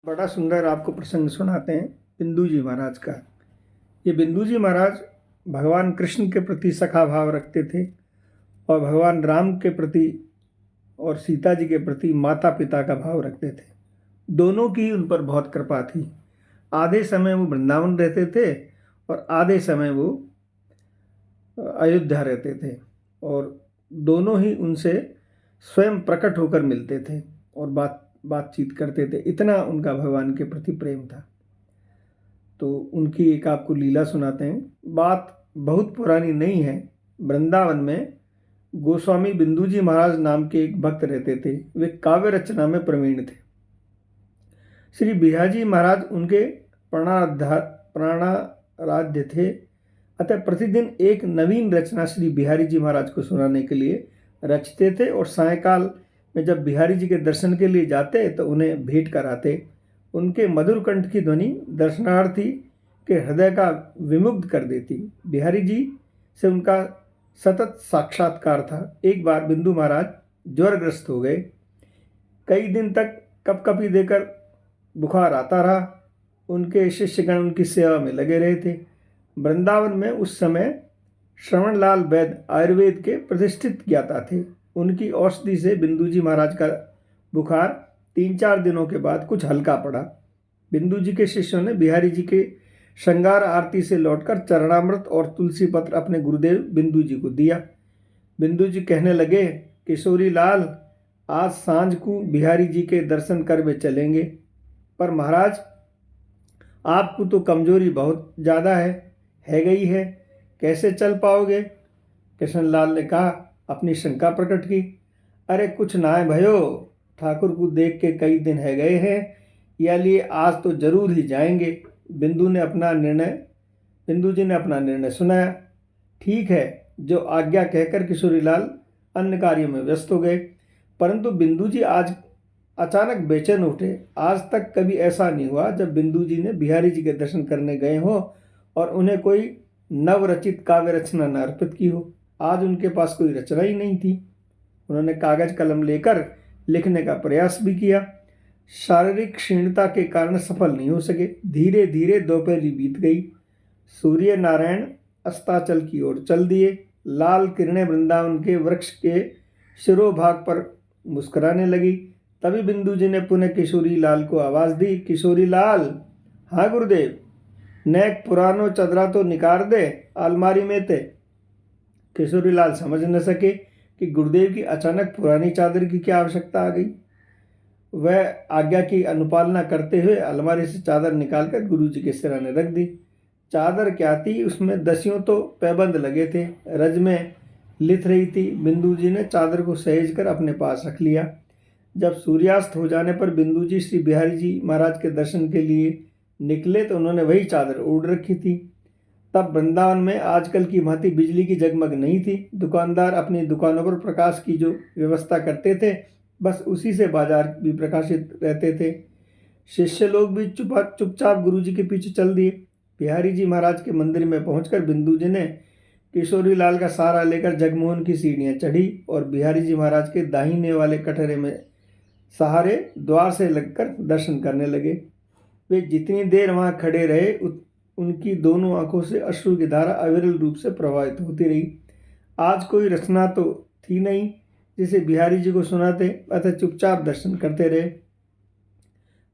बड़ा सुंदर आपको प्रसंग सुनाते हैं बिंदु जी महाराज का। ये बिंदु जी महाराज भगवान कृष्ण के प्रति सखा भाव रखते थे और भगवान राम के प्रति और सीता जी के प्रति माता पिता का भाव रखते थे। दोनों की उन पर बहुत कृपा थी। आधे समय वो वृंदावन रहते थे और आधे समय वो अयोध्या रहते थे और दोनों ही उनसे स्वयं प्रकट होकर मिलते थे और बातचीत करते थे। इतना उनका भगवान के प्रति प्रेम था। तो उनकी एक आपको लीला सुनाते हैं। बात बहुत पुरानी नहीं है। वृंदावन में गोस्वामी बिंदु जी महाराज नाम के एक भक्त रहते थे। वे काव्य रचना में प्रवीण थे। श्री बिहारी महाराज उनके प्राणाराध्य थे। अतः प्रतिदिन एक नवीन रचना श्री बिहारी जी महाराज को सुनाने के लिए रचते थे और सायंकाल में जब बिहारी जी के दर्शन के लिए जाते तो उन्हें भेंट कराते। उनके मधुर कंठ की ध्वनि दर्शनार्थी के हृदय का विमुग्ध कर देती। बिहारी जी से उनका सतत साक्षात्कार था। एक बार बिंदु महाराज ज्वरग्रस्त हो गए। कई दिन तक कपकपी देकर बुखार आता रहा। उनके शिष्यगण उनकी सेवा में लगे रहे थे। वृंदावन में उस समय श्रवणलाल वैद्य आयुर्वेद के प्रतिष्ठित ज्ञाता थे। उनकी औषधि से बिंदु जी महाराज का बुखार 3-4 दिनों के बाद कुछ हल्का पड़ा। बिंदु जी के शिष्यों ने बिहारी जी के श्रृंगार आरती से लौटकर चरणामृत और तुलसी पत्र अपने गुरुदेव बिंदु जी को दिया। बिंदु जी कहने लगे, किशोरी लाल, आज सांझ को बिहारी जी के दर्शन कर वे चलेंगे, पर महाराज आपको तो कमजोरी बहुत ज़्यादा है गई है, कैसे चल पाओगे? कृष्णलाल ने कहा, अपनी शंका प्रकट की। अरे कुछ ना है भयो, ठाकुर को देख के कई दिन है गए हैं, या लिए आज तो जरूर ही जाएंगे। बिंदु जी ने अपना निर्णय सुनाया। ठीक है, जो आज्ञा कहकर किशोरीलाल अन्य कार्यों में व्यस्त हो गए। परंतु बिंदु जी आज अचानक बेचैन उठे। आज तक कभी ऐसा नहीं हुआ जब बिंदु जी ने बिहारी जी के दर्शन करने गए हो और उन्हें कोई नवरचित काव्य रचना न अर्पित की हो। आज उनके पास कोई रचना ही नहीं थी। उन्होंने कागज कलम लेकर लिखने का प्रयास भी किया। शारीरिक क्षीणता के कारण सफल नहीं हो सके। धीरे धीरे दोपहरी बीत गई। सूर्य नारायण अस्ताचल की ओर चल दिए। लाल किरणें वृंदावन के वृक्ष के शिरोभाग पर मुस्कुराने लगी। तभी बिंदु जी ने पुनः किशोरी लाल को आवाज दी, किशोरी लाल। हाँ गुरुदेव। नेक पुरानो चदरा तो निकाल दे अलमारी में थे। किशोरी लाल समझ न सके कि गुरुदेव की अचानक पुरानी चादर की क्या आवश्यकता आ गई। वह आज्ञा की अनुपालना करते हुए अलमारी से चादर निकालकर गुरु जी के सिराने रख दी। चादर क्या थी, उसमें दसियों तो पैबंद लगे थे। रज में लिथ रही थी। बिंदु जी ने चादर को सहेज कर अपने पास रख लिया। जब सूर्यास्त हो जाने पर बिंदु जी श्री बिहारी जी महाराज के दर्शन के लिए निकले तो उन्होंने वही चादर ओढ़ रखी थी। तब वृंदावन में आजकल की भांति बिजली की जगमग नहीं थी। दुकानदार अपनी दुकानों पर प्रकाश की जो व्यवस्था करते थे, बस उसी से बाजार भी प्रकाशित रहते थे। शिष्य लोग भी चुपचाप गुरु जी के पीछे चल दिए। बिहारी जी महाराज के मंदिर में पहुंचकर बिंदु जी ने किशोरी लाल का सहारा लेकर जगमोहन की सीढ़ियां चढ़ी और बिहारी जी महाराज के दाहिने वाले कटहरे में सहारे द्वार से लगकर दर्शन करने लगे। वे जितनी देर वहां खड़े रहे उनकी दोनों आंखों से अश्रु की धारा अविरल रूप से प्रवाहित होती रही। आज कोई रचना तो थी नहीं जिसे बिहारी जी को सुनाते, अतः चुपचाप दर्शन करते रहे।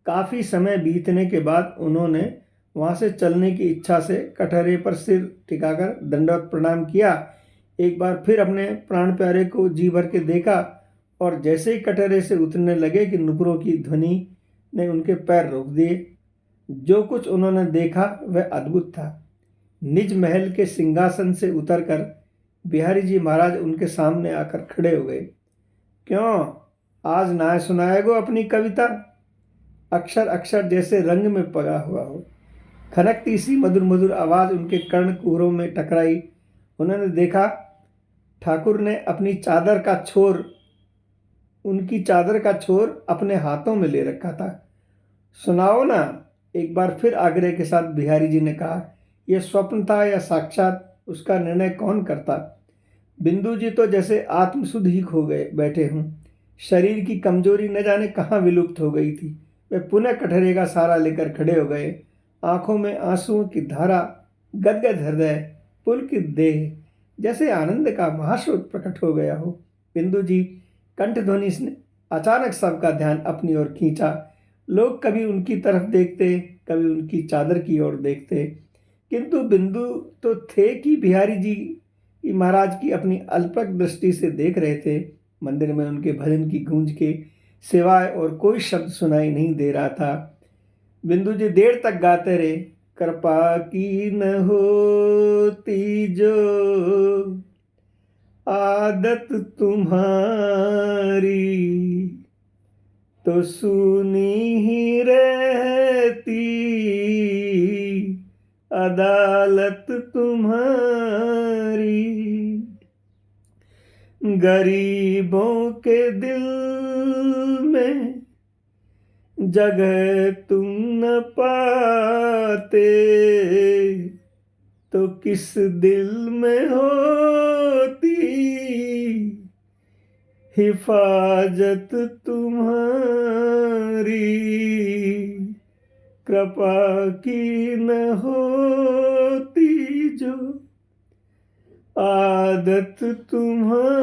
काफी समय बीतने के बाद उन्होंने वहां से चलने की इच्छा से कटहरे पर सिर टिकाकर दंडवत प्रणाम किया। एक बार फिर अपने प्राण प्यारे को जी भर के देखा और जैसे ही कटहरे से उतरने लगे कि नुपुरों की ध्वनि ने उनके पैर रोक दिए। जो कुछ उन्होंने देखा वह अद्भुत था। निज महल के सिंहासन से उतरकर बिहारी जी महाराज उनके सामने आकर खड़े हो गए। क्यों, आज ना सुनाएगो अपनी कविता? अक्षर अक्षर जैसे रंग में पगा हुआ हो। खनकती सी मधुर मधुर आवाज उनके कर्ण कुहरों में टकराई। उन्होंने देखा ठाकुर ने उनकी चादर का छोर अपने हाथों में ले रखा था। सुनाओ ना, एक बार फिर आग्रह के साथ बिहारी जी ने कहा। यह स्वप्न था या साक्षात, उसका निर्णय कौन करता? बिंदु जी तो जैसे आत्मसुध ही खो गए बैठे हूं। शरीर की कमजोरी न जाने कहाँ विलुप्त हो गई थी। वे पुनः कटहरे का सहारा लेकर खड़े हो गए। आंखों में आंसुओं की धारा, गदगद हृदय, पुलकित देह, जैसे आनंद का महास्रोत प्रकट हो गया हो। बिंदु जी कंठध्वनि ने अचानक सबका ध्यान अपनी ओर खींचा। लोग कभी उनकी तरफ देखते, कभी उनकी चादर की ओर देखते, किंतु बिंदु तो थे कि बिहारी जी महाराज की अपनी अल्पक दृष्टि से देख रहे थे। मंदिर में उनके भजन की गूंज के सिवाय और कोई शब्द सुनाई नहीं दे रहा था। बिंदु जी देर तक गाते रहे, कृपा की न होती जो आदत तुम्हारी, तो सुनी ही रहती अदालत तुम्हारी। गरीबों के दिल में जगह तुम न पाते, तो किस दिल में होती हिफाजत तुम्हारी। कृपा की न होती जो आदत तुम्हारी,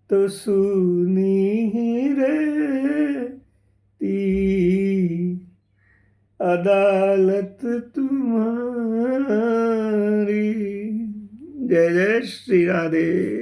तो सुनी ही रहती अदालत तुम्हारी। जय जय श्री राधे।